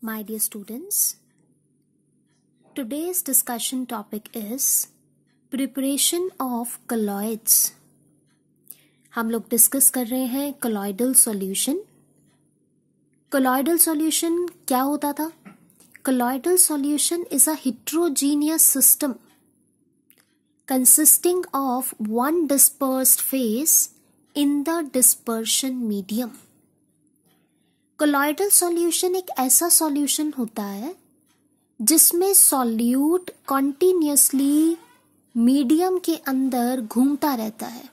My dear students, today's discussion topic is preparation of colloids. हम लोग discuss कर रहे हैं colloidal solution. Colloidal solution क्या होता था? Colloidal solution is a heterogeneous system consisting of one dispersed phase in the dispersion medium. Colloidal solution एक ऐसा सॉल्यूशन होता है जिसमें सॉल्यूट कॉन्टिन्यूसली मीडियम के अंदर घूमता रहता है.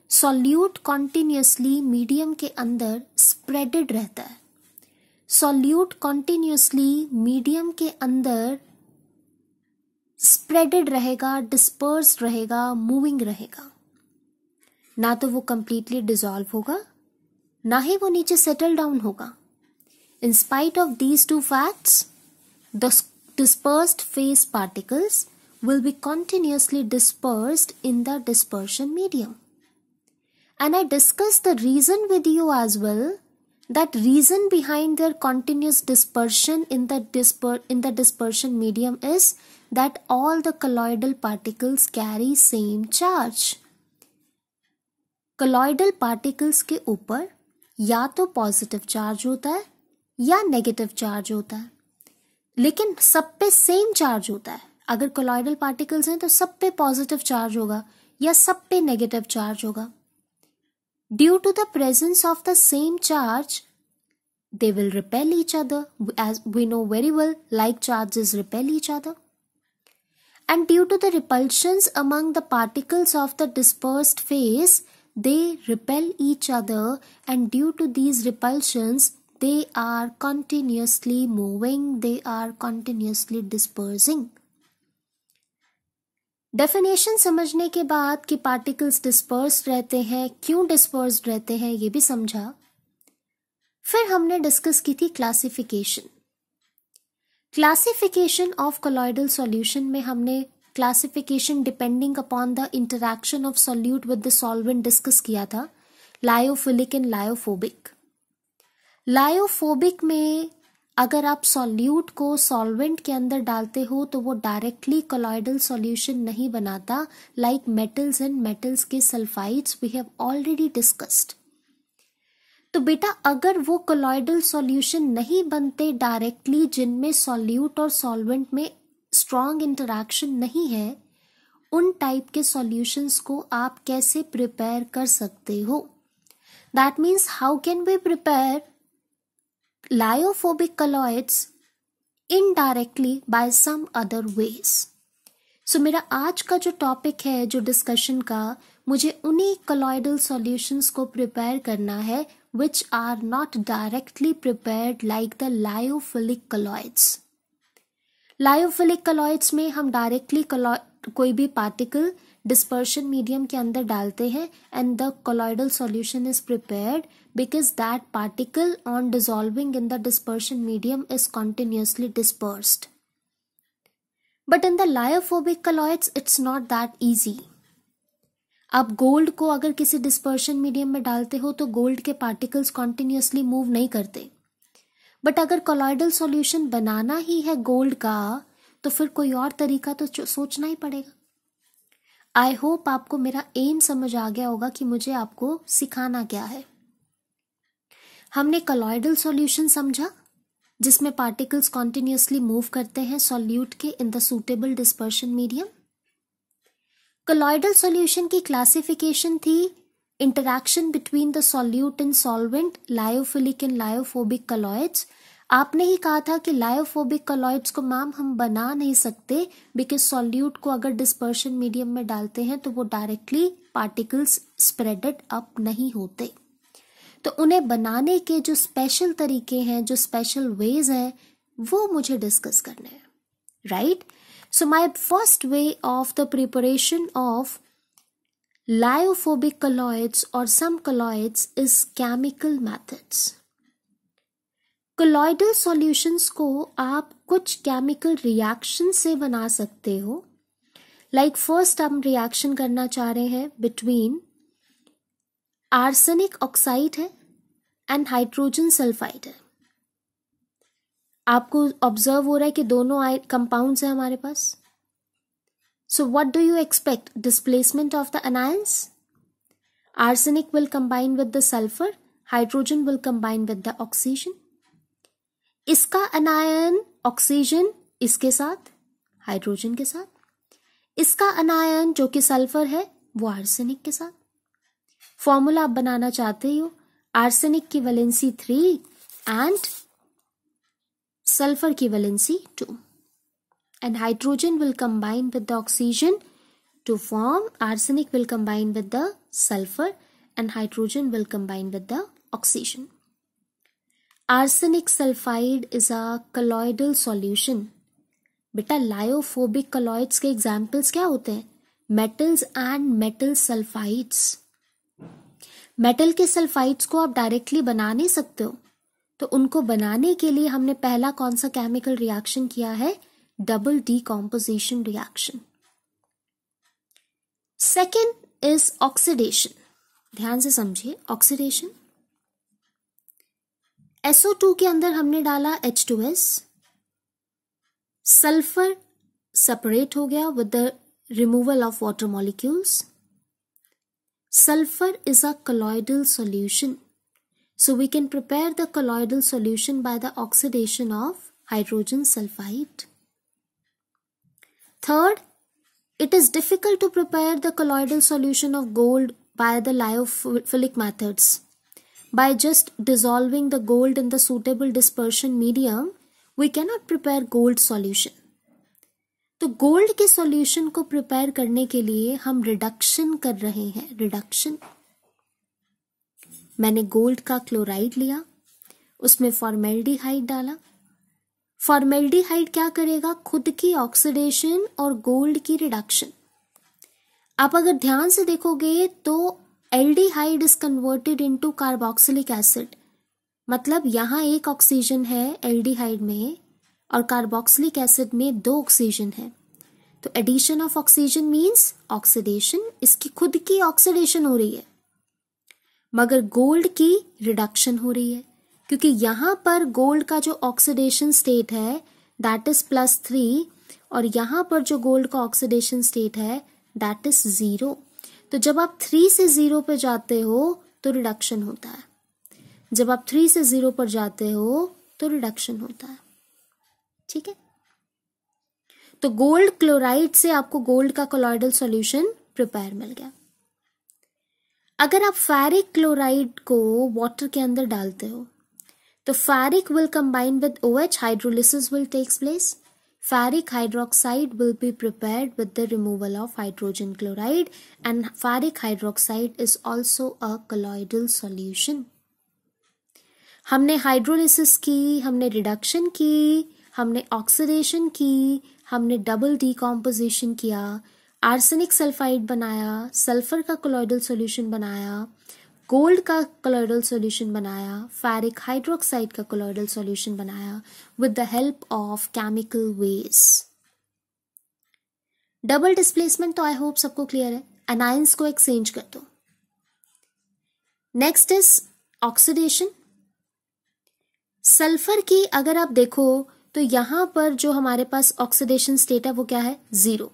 सॉल्यूट कॉन्टिन्यूसली मीडियम के अंदर स्प्रेडेड रहता है. सॉल्यूट कॉन्टिन्यूसली मीडियम के अंदर स्प्रेडेड रहेगा, डिस्पर्स रहेगा, मूविंग रहेगा. ना तो वो कंप्लीटली डिसॉल्व होगा, ना ही वो नीचे सेटल डाउन होगा. In spite of these two facts, the dispersed phase particles will be continuously dispersed in the dispersion medium. And I discussed the reason with you as well. That reason behind their continuous dispersion in the dispersion medium is that all the colloidal particles carry same charge. colloidal particles के ऊपर या तो positive charge होता है या negative charge होता है, लेकिन सब पे सेम चार्ज होता है. अगर कोलॉइडल पार्टिकल्स हैं तो सब पे पॉजिटिव चार्ज होगा या सब पे नेगेटिव चार्ज होगा. Due to the presence of the same charge they will repel each other, as we know very well, like charges repel each other. And due to the repulsions among the particles of the dispersed phase, they repel each other, and due to these repulsions they are continuously moving, they are continuously dispersing. Definition समझने के बाद कि particles dispersed रहते हैं, क्यों dispersed रहते हैं, ये भी समझा. फिर हमने डिस्कस की थी क्लासिफिकेशन ऑफ कोलॉइडल सॉल्यूशन में हमने classification depending upon the interaction of solute with the solvent discuss किया था. Lyophilic and lyophobic. लायोफोबिक में अगर आप सॉल्यूट को सॉल्वेंट के अंदर डालते हो तो वो डायरेक्टली कोलॉइडल सॉल्यूशन नहीं बनाता, लाइक मेटल्स एंड मेटल्स के sulphides we have already discussed. तो बेटा अगर वो कोलॉइडल सॉल्यूशन नहीं बनते डायरेक्टली, जिनमें सॉल्यूट और सॉल्वेंट में स्ट्रॉन्ग इंटरैक्शन नहीं है, उन टाइप के सॉल्यूशंस को आप कैसे प्रिपेयर कर सकते हो? That means how can we prepare lyophobic colloids indirectly by some other ways. So मेरा आज का जो टॉपिक है, जो डिस्कशन का, मुझे उन्हीं colloidal solutions को प्रिपेयर करना है which are not directly prepared like the lyophilic colloids. Lyophilic colloids में हम डायरेक्टली कोई भी पार्टिकल डिस्पर्शन मीडियम के अंदर डालते हैं and the colloidal solution is prepared because that particle on dissolving in the dispersion medium is continuously dispersed. But in the lyophobic colloids it's not that easy. आप gold को अगर किसी dispersion medium में डालते हो तो गोल्ड के particles continuously move नहीं करते. बट अगर कोलॉइडल सॉल्यूशन बनाना ही है गोल्ड का तो फिर कोई और तरीका तो सोचना ही पड़ेगा. आई होप आपको मेरा एम समझ आ गया होगा कि मुझे आपको सिखाना क्या है. हमने कोलॉइडल सॉल्यूशन समझा जिसमें पार्टिकल्स कॉन्टिन्यूसली मूव करते हैं सॉल्यूट के in the suitable dispersion medium. Colloidal solution की क्लासिफिकेशन थी interaction between the solute and solvent, lyophilic and lyophobic colloids. आपने ही कहा था कि लायोफोबिक कॉलॉइड्स को मैम हम बना नहीं सकते बिकॉज सॉल्यूट को अगर डिस्पर्शन मीडियम में डालते हैं तो वो डायरेक्टली पार्टिकल्स स्प्रेडेड अप नहीं होते. तो उन्हें बनाने के जो स्पेशल तरीके हैं, जो स्पेशल वेज हैं, वो मुझे डिस्कस करने हैं, right? So my first way of the preparation of lyophobic colloids or some colloids is chemical methods. Colloidal solutions को आप कुछ chemical reaction से बना सकते हो. Like first हम reaction करना चाह रहे हैं between arsenic oxide है and hydrogen sulfide है. आपको ऑब्जर्व हो रहा है कि दोनों कंपाउंड्स हैं हमारे पास. So what do you expect? Displacement of the anions. Arsenic will combine with the sulphur, hydrogen will combine with the oxygen. इसका अनायन ऑक्सीजन इसके साथ, हाइड्रोजन के साथ. इसका अनायन जो कि सल्फर है वो आर्सेनिक के साथ. फॉर्मूला आप बनाना चाहते हो, आर्सेनिक की वैलेंसी 3 एंड सल्फर की valency 2, and hydrogen will combine with the oxygen to form, arsenic will combine with the sulfur and hydrogen will combine with the oxygen. Arsenic sulfide is a colloidal solution. बेटा lyophobic कलॉइड्स के examples क्या होते हैं? Metals and metal sulphides. Metal के sulphides को आप directly बना नहीं सकते हो, तो उनको बनाने के लिए हमने पहला कौन सा केमिकल रिएक्शन किया है? Double decomposition reaction. Second is oxidation. ध्यान से समझिए ऑक्सीडेशन. SO2 के अंदर हमने डाला H2S. सल्फर सेपरेट हो गया with the removal of water molecules. Sulphur is a colloidal solution, so we can prepare the colloidal solution by the oxidation of hydrogen sulfide. Third, it is difficult to prepare the colloidal solution of gold by the lyophilic methods. By just dissolving the gold in the suitable dispersion medium, we cannot prepare gold solution. तो gold के solution को prepare करने के लिए हम reduction कर रहे हैं. रिडक्शन, मैंने गोल्ड का क्लोराइड लिया, उसमें फॉर्मेल्डिहाइड डाला. फॉर्मेल्डिहाइड क्या करेगा? खुद की ऑक्सीडेशन और गोल्ड की रिडक्शन. आप अगर ध्यान से देखोगे तो aldehyde is converted into carboxylic acid. मतलब यहां एक ऑक्सीजन है एल्डिहाइड में और कार्बोक्सिलिक एसिड में 2 ऑक्सीजन है. तो addition of oxygen means oxidation. इसकी खुद की ऑक्सीडेशन हो रही है, मगर गोल्ड की रिडक्शन हो रही है, क्योंकि यहां पर गोल्ड का जो ऑक्सीडेशन स्टेट है दैट इज +3 और यहां पर जो गोल्ड का ऑक्सीडेशन स्टेट है दैट इज 0. तो जब आप 3 से 0 पे जाते हो तो रिडक्शन होता है. जब आप 3 से 0 पर जाते हो तो रिडक्शन होता है. ठीक है. तो गोल्ड क्लोराइड से आपको गोल्ड का कोलॉइडल सॉल्यूशन प्रिपेयर मिल गया. अगर आप फेरिक क्लोराइड को वाटर के अंदर डालते हो तो ferric will combine with OH, hydrolysis will takes place. Ferric hydroxide will be prepared with the removal of hydrogen chloride, and ferric hydroxide is also a colloidal solution. हमने hydrolysis की, हमने reduction की, हमने ऑक्सीडेशन की, हमने double decomposition किया, arsenic sulphide बनाया, sulphur का कोलॉइडल सॉल्यूशन बनाया, गोल्ड का कोलॉइडल सॉल्यूशन बनाया, फेरिक हाइड्रोक्साइड का कोलॉइडल सॉल्यूशन बनाया with the help of chemical ways. Double displacement तो आई होप सबको क्लियर है. अनायंस को एक्सचेंज कर दो. Next is oxidation. सल्फर की अगर आप देखो तो यहां पर जो हमारे पास ऑक्सीडेशन स्टेट है वो क्या है? 0.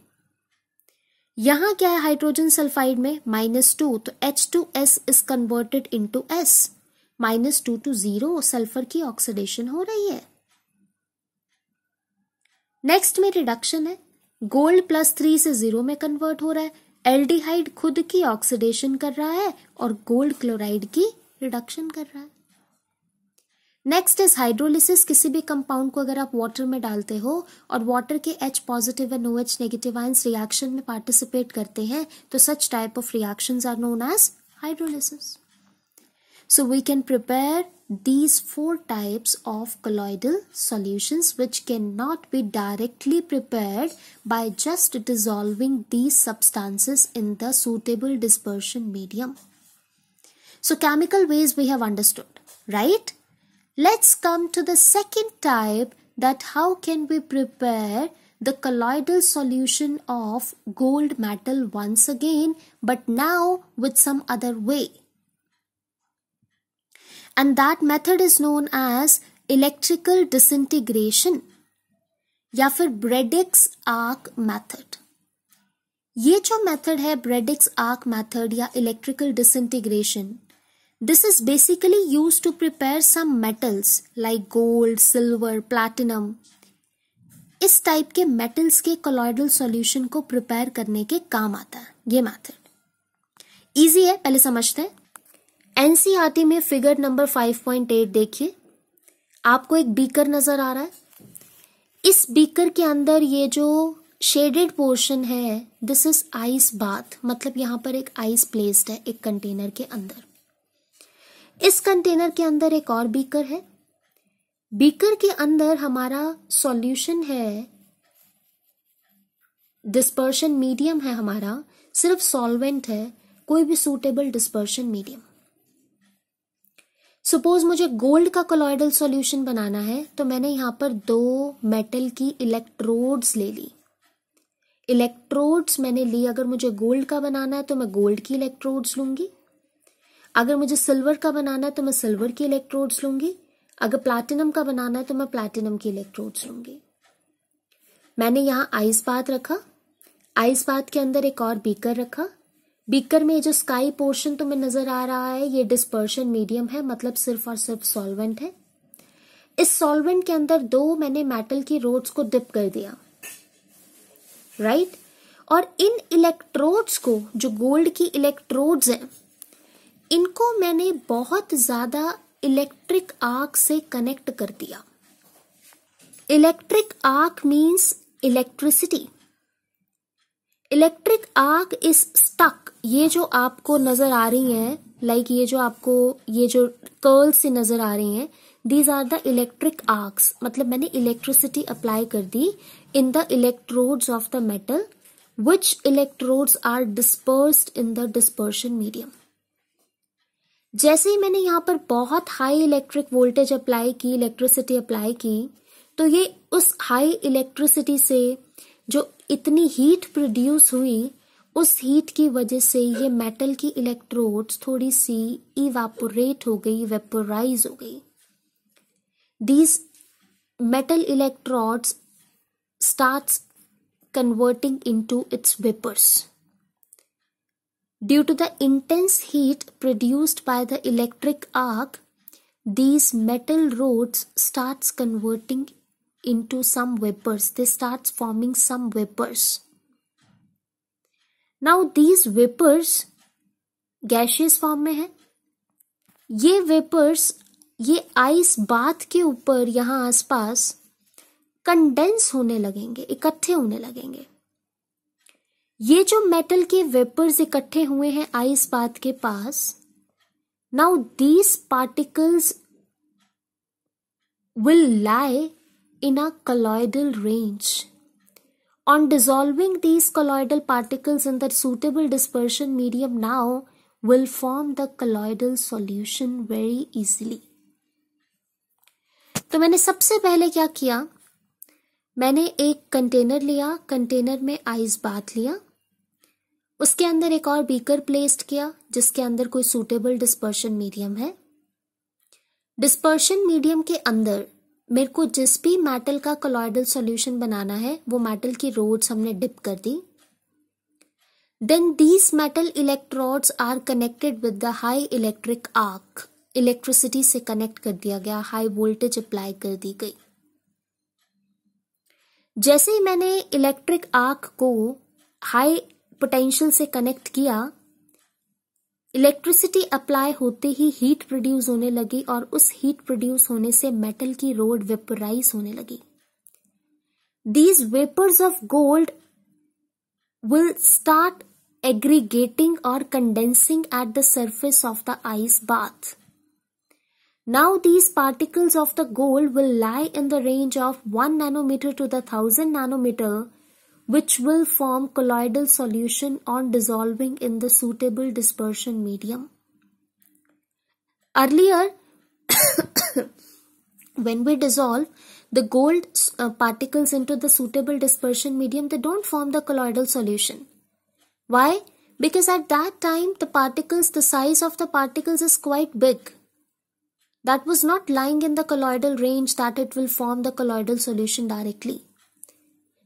यहां क्या है हाइड्रोजन सल्फाइड में? -2. तो H2S is converted into S. -2 to 0 sulphur की ऑक्सीडेशन हो रही है. नेक्स्ट में रिडक्शन है. गोल्ड +3 से 0 में कन्वर्ट हो रहा है. एल्डिहाइड खुद की ऑक्सीडेशन कर रहा है और गोल्ड क्लोराइड की रिडक्शन कर रहा है. Next is hydrolysis. किसी भी कंपाउंड को अगर आप वाटर में डालते हो और वाटर के H positive and OH negative ions reaction में पार्टिसिपेट करते हैं तो such type of reactions are known as hydrolysis. So we can prepare these 4 types of colloidal solutions which cannot be directly prepared by just dissolving these substances in the suitable dispersion medium. So chemical ways we have understood, right? Let's come to the second type, that how can we prepare the colloidal solution of gold metal once again, but now with some other way. And that method is known as electrical disintegration या फिर Bredig's arc method. ये जो method है Bredig's arc method या electrical disintegration, this is basically used to prepare some metals like gold, silver, platinum. इस type के metals के colloidal solution को प्रिपेयर करने के काम आता है ये मेथड। इजी है, पहले समझते हैं। एनसीईआरटी में फिगर नंबर 5.8 देखिए, आपको एक बीकर नजर आ रहा है। इस बीकर के अंदर ये जो शेडेड पोर्शन है, दिस इज आइस बाथ, मतलब यहां पर एक आइस प्लेस्ड है एक कंटेनर के अंदर। इस कंटेनर के अंदर एक और बीकर है। बीकर के अंदर हमारा सॉल्यूशन है, डिस्पर्शन मीडियम है हमारा, सिर्फ सॉल्वेंट है, कोई भी सूटेबल डिस्पर्शन मीडियम। सपोज मुझे गोल्ड का कोलॉइडल सॉल्यूशन बनाना है, तो मैंने यहां पर 2 मेटल की इलेक्ट्रोड्स ले ली। इलेक्ट्रोड्स मैंने ली, अगर मुझे गोल्ड का बनाना है तो मैं गोल्ड की इलेक्ट्रोड्स लूंगी, अगर मुझे सिल्वर का बनाना है तो मैं सिल्वर की इलेक्ट्रोड्स लूंगी, अगर प्लैटिनम का बनाना है तो मैं प्लैटिनम की इलेक्ट्रोड्स लूंगी। मैंने यहाँ आइस बाथ रखा, आइस बाथ के अंदर एक और बीकर रखा। बीकर में जो स्काई पोर्शन तुम्हें नजर आ रहा है, ये डिस्पर्शन मीडियम है, मतलब सिर्फ और सिर्फ सॉल्वेंट है। इस सॉल्वेंट के अंदर 2 मैंने मेटल की रोड्स को डिप कर दिया, राइट। और इन इलेक्ट्रोड्स को, जो गोल्ड की इलेक्ट्रोड्स हैं, इनको मैंने बहुत ज्यादा इलेक्ट्रिक आर्क से कनेक्ट कर दिया। Electric arc means electricity. Electric arc is stuck. ये जो आपको नजर आ रही हैं, लाइक ये जो आपको ये जो कर्ल से नजर आ रही हैं, these are the electric arcs, मतलब मैंने इलेक्ट्रिसिटी अप्लाई कर दी in the electrodes of the metal, which electrodes are dispersed in the dispersion medium. जैसे ही मैंने यहाँ पर बहुत हाई इलेक्ट्रिक वोल्टेज अप्लाई की, इलेक्ट्रिसिटी अप्लाई की, तो ये उस हाई इलेक्ट्रिसिटी से जो इतनी हीट प्रोड्यूस हुई, उस हीट की वजह से ये मेटल की इलेक्ट्रोड्स थोड़ी सी इवेपोरेट हो गई, वेपोराइज हो गई। These metal electrodes starts converting into its vapours. Due to the intense heat produced by the electric arc, these metal rods starts converting into some vapors. They starts forming some vapors. Now these vapors gaseous form में है। ये vapors ये ice bath के ऊपर यहाँ आसपास condense होने लगेंगे, इकट्ठे होने लगेंगे। ये जो मेटल के वेपर्स इकट्ठे हुए हैं आइस बाथ के पास, now these particles will lie in a colloidal range. On dissolving these colloidal particles in the suitable dispersion medium now will form the colloidal solution very easily. तो मैंने सबसे पहले क्या किया, मैंने एक कंटेनर लिया, कंटेनर में आइस बाथ लिया, उसके अंदर एक और बीकर प्लेस्ड किया जिसके अंदर कोई सूटेबल डिस्पर्शन मीडियम है। डिस्पर्शन मीडियम के अंदर मेरे को जिस भी मेटल का कोलॉइडल सॉल्यूशन बनाना है, वो मेटल की रोड्स हमने डिप कर दी। Then these metal electrodes are connected with the high electric arc. Electricity से कनेक्ट कर दिया गया, हाई वोल्टेज अप्लाई कर दी गई। जैसे ही मैंने इलेक्ट्रिक आर्क को हाई पोटेंशियल से कनेक्ट किया, इलेक्ट्रिसिटी अप्लाई होते ही हीट प्रोड्यूस होने लगी और उस हीट प्रोड्यूस होने से मेटल की रोड वेपोराइज होने लगी। These vapours of gold will start aggregating और condensing at the surface of the ice bath. Now these particles of the gold will lie in the range of 1 nanometer to the 1000 nanometer, which will form colloidal solution on dissolving in the suitable dispersion medium. Earlier, when we dissolve the gold particles into the suitable dispersion medium, they don't form the colloidal solution. Why? Because at that time, the size of the particles is quite big. that was not lying in the colloidal range that it will form the colloidal solution directly.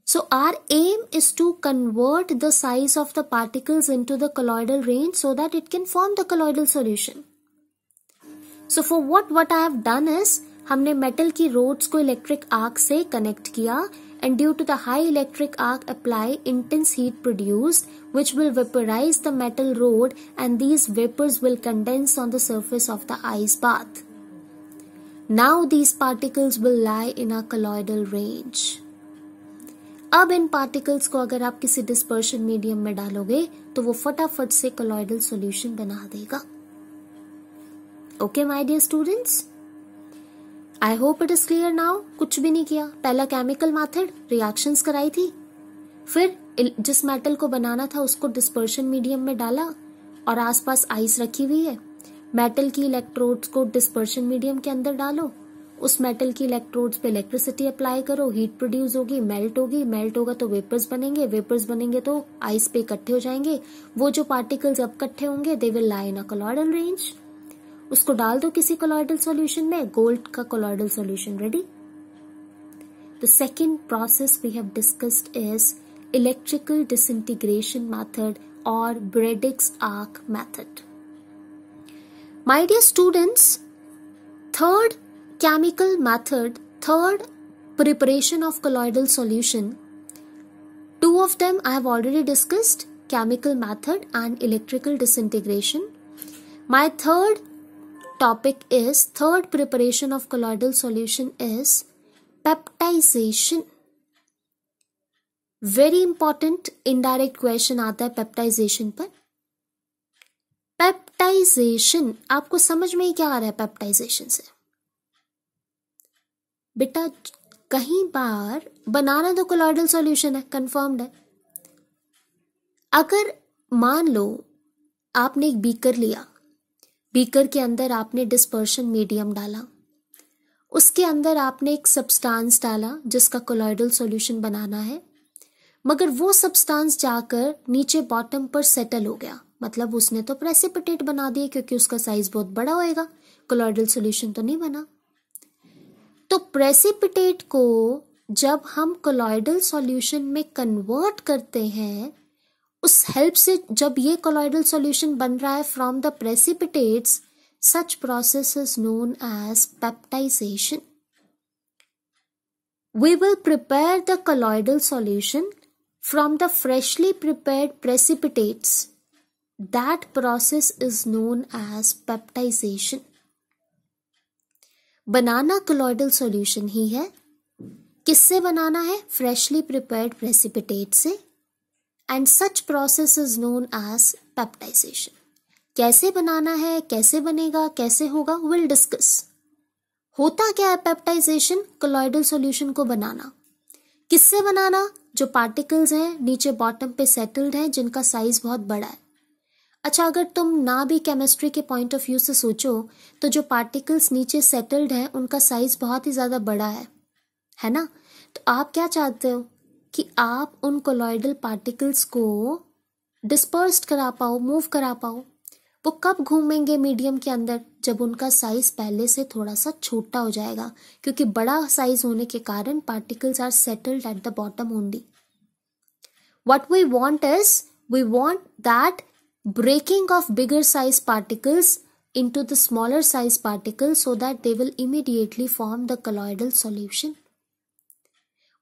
So our aim is to convert the size of the particles into the colloidal range so that it can form the colloidal solution. So for what I have done is, हमने metal की roads को electric arc से connect किया and due to the high electric arc apply intense heat produced which will vaporize the metal rod and these vapors will condense on the surface of the ice bath. Now these particles will lie in a colloidal range. अब इन particles को अगर आप किसी dispersion medium में डालोगे तो वो फटाफट से colloidal solution बना देगा. Okay my dear students? I hope it is clear now. कुछ भी नहीं किया. पहला केमिकल मेथड, रिएक्शंस कराई थी, फिर जिस मेटल को बनाना था उसको डिस्पर्शन मीडियम में डाला और आसपास आइस रखी हुई है. मेटल की इलेक्ट्रोड्स को डिस्पर्शन मीडियम के अंदर डालो, उस मेटल की इलेक्ट्रोड्स पे इलेक्ट्रिसिटी अप्लाई करो, हीट प्रोड्यूस होगी, मेल्ट होगा तो वेपर्स बनेंगे तो आइस पे इकट्ठे हो जाएंगे. वो जो पार्टिकल्स अब इकट्ठे होंगे they will lie in a colloidal range. उसको डाल दो किसी colloidal solution में, गोल्ड का colloidal solution ready. The second process we have discussed is electrical disintegration method or Bradig's arc method. My dear students, third chemical method, third preparation of colloidal solution, two of them I have already discussed, chemical method and electrical disintegration. My third topic is, third preparation of colloidal solution is peptization. Very important indirect question आता है peptization पर. Peptization, आपको समझ में ही क्या आ रहा है peptization से? बेटा कहीं बार बनाना तो colloidal solution है, confirmed है. अगर मान लो आपने एक बीकर लिया, बीकर के अंदर आपने डिस्पर्शन मीडियम डाला, उसके अंदर आपने एक सब्सटेंस डाला जिसका कोलॉइडल सॉल्यूशन बनाना है, मगर वो सब्सटेंस जाकर नीचे बॉटम पर सेटल हो गया, मतलब उसने तो प्रेसिपिटेट बना दिया क्योंकि उसका साइज बहुत बड़ा होएगा, कोलॉइडल सॉल्यूशन तो नहीं बना. तो प्रेसिपिटेट को जब हम कोलॉइडल सॉल्यूशन में कन्वर्ट करते हैं, उस हेल्प से जब ये कोलॉइडल सॉल्यूशन बन रहा है from the precipitates, such process is known as peptization. We will prepare the colloidal solution from the freshly prepared precipitates. That process is known as peptization. बनाना कोलॉइडल सॉल्यूशन ही है. किससे बनाना है? फ्रेशली प्रिपेयर्ड प्रेसिपिटेट से. And such process is known as peptization. कैसे बनाना है, कैसे बनेगा, कैसे होगा, we'll discuss. होता क्या है पेप्टाइजेशन? कोलॉइडल सॉल्यूशन को बनाना. किससे बनाना? जो पार्टिकल्स हैं नीचे बॉटम पे सेटल्ड हैं, जिनका साइज बहुत बड़ा है. अच्छा, अगर तुम ना भी केमिस्ट्री के पॉइंट ऑफ व्यू से सोचो तो जो पार्टिकल्स नीचे सेटल्ड हैं उनका साइज बहुत ही ज्यादा बड़ा है ना? तो आप क्या चाहते हो कि आप उन कोलॉइडल पार्टिकल्स को डिस्पर्स्ड करा पाओ, मूव करा पाओ. वो कब घूमेंगे मीडियम के अंदर? जब उनका साइज पहले से थोड़ा सा छोटा हो जाएगा, क्योंकि बड़ा साइज होने के कारण particles are settled at the bottom only. What we want is, we want that breaking of bigger size particles into the smaller size particles so that they will immediately form the colloidal solution.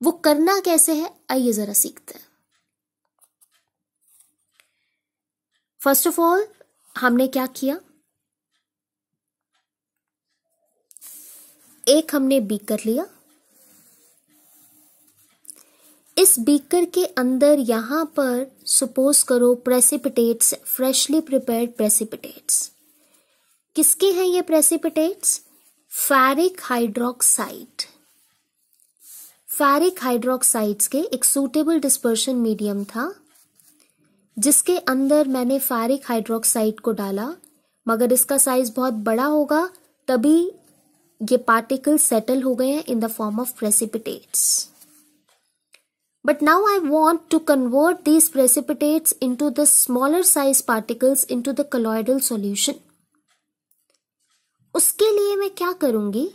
वो करना कैसे है आइए जरा सीखते हैं. First of all हमने क्या किया, एक हमने बीकर लिया. इस बीकर के अंदर यहां पर सपोज करो प्रेसिपिटेट्स, फ्रेशली प्रिपेयर्ड प्रेसिपिटेट्स. किसके हैं ये precipitates? Ferric hydroxide. Ferric hydroxides के एक सूटेबल डिस्पर्शन मीडियम था जिसके अंदर मैंने फेरिक हाइड्रोक्साइड को डाला, मगर इसका साइज बहुत बड़ा होगा तभी ये पार्टिकल सेटल हो गए हैं in the form of precipitates. But now I want to convert these precipitates into the smaller size particles into the colloidal solution. उसके लिए मैं क्या करूंगी,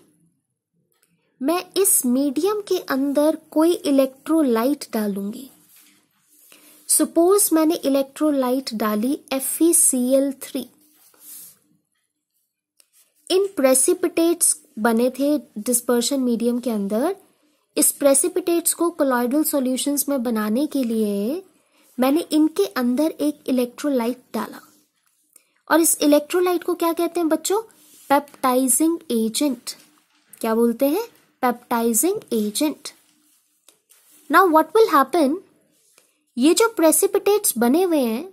मैं इस मीडियम के अंदर कोई इलेक्ट्रोलाइट डालूंगी। सपोज मैंने इलेक्ट्रोलाइट डाली FeCl3। इन प्रेसिपिटेट्स बने थे डिस्पर्शन मीडियम के अंदर। इस प्रेसिपिटेट्स को कोलॉइडल सॉल्यूशंस में बनाने के लिए मैंने इनके अंदर एक इलेक्ट्रोलाइट डाला, और इस इलेक्ट्रोलाइट को क्या कहते हैं बच्चों, पेप्टाइजिंग एजेंट। क्या बोलते हैं, peptising agent. Now what will happen, ये जो प्रेसिपिटेट्स बने हुए हैं,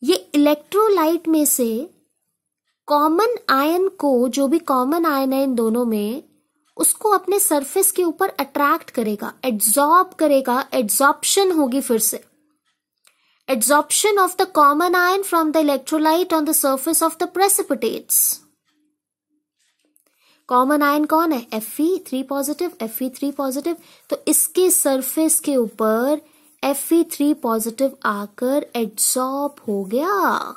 ये इलेक्ट्रोलाइट में से कॉमन आयन को, जो भी कॉमन आयन है इन दोनों में, उसको अपने सरफेस के ऊपर अट्रैक्ट करेगा, एड्सॉर्ब करेगा, एड्सॉर्प्शन होगी फिर से, adsorption of the common ion from the electrolyte on the surface of the precipitates. Common ion कौन है, Fe3 पॉजिटिव, Fe3 पॉजिटिव। तो इसके सरफेस के ऊपर Fe3 पॉजिटिव आकर एड्सॉर्ब हो गया।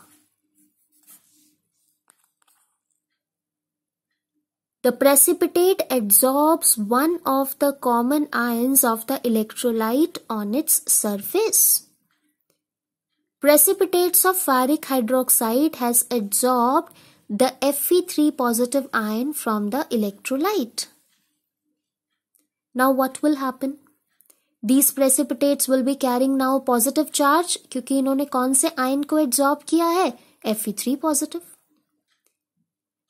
The precipitate adsorbs one of the common ions of the electrolyte on its surface. Precipitates of ferric hydroxide has adsorbed the Fe3 positive ion from the electrolyte. Now what will happen? These precipitates will be carrying now positive charge, क्योंकि इन्होंने कौन से ion को adsorb किया है, Fe3 positive.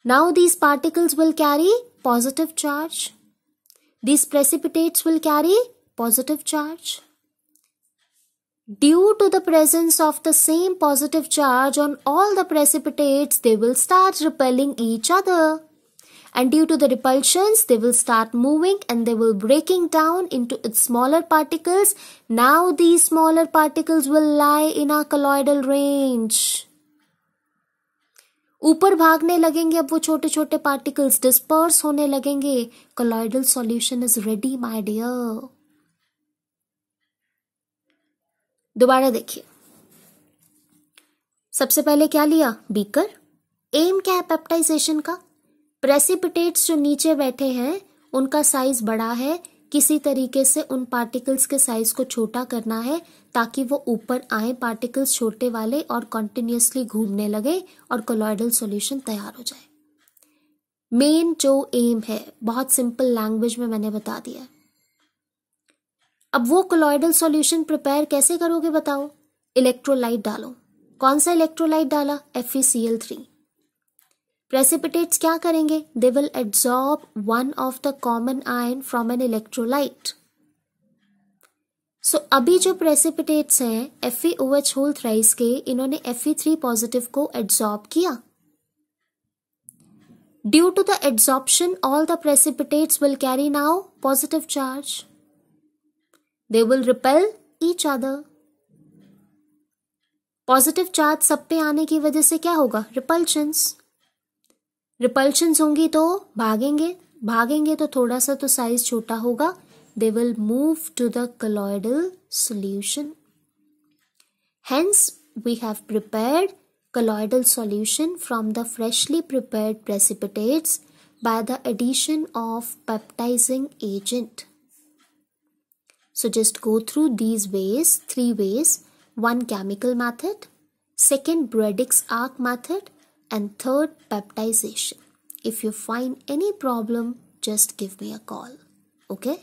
Now these particles will carry positive charge. These precipitates will carry positive charge. Due to the presence of the same positive charge on all the precipitates, they will start repelling each other. And due to the repulsions, they will start moving and they will breaking down into its smaller particles. Now these smaller particles will lie in a colloidal range. ऊपर भागने लगेंगे अब वो छोटे छोटे particles, disperse होने लगेंगे। Colloidal solution is ready my dear. दोबारा देखिए, सबसे पहले क्या लिया, बीकर। एम क्या है पेप्टाइजेशन का, प्रेसिपिटेट्स जो नीचे बैठे हैं उनका साइज बड़ा है, किसी तरीके से उन पार्टिकल्स के साइज को छोटा करना है ताकि वो ऊपर आए पार्टिकल्स छोटे वाले और कॉन्टिन्यूसली घूमने लगे और कोलॉइडल सॉल्यूशन तैयार हो जाए। मेन जो एम है, बहुत सिंपल लैंग्वेज में मैंने बता दिया। अब वो कोलॉइडल सॉल्यूशन प्रिपेयर कैसे करोगे बताओ, इलेक्ट्रोलाइट डालो। कौन सा इलेक्ट्रोलाइट डाला, FeCl3। प्रेसिपिटेट्स क्या करेंगे, they will absorb one of the common ion from an electrolyte. So अभी जो प्रेसिपिटेट्स हैं FeOH होल थ्राइस के, इन्होंने Fe3 पॉजिटिव को एब्जॉर्ब किया। Due to the absorption all the precipitates will carry now positive charge, they will repel each other. Positive charge सब पे आने की वजह से क्या होगा, रिपल्शंस। रिपल्शंस होंगी तो भागेंगे, भागेंगे तो थोड़ा सा तो साइज छोटा होगा, they will move to the colloidal solution. Hence, we have prepared colloidal solution from the freshly prepared precipitates by the addition of peptizing agent. So just go through these ways, 3 ways. One, chemical method. Second, Broddick's arc method. And third, peptization. If you find any problem, just give me a call. Okay?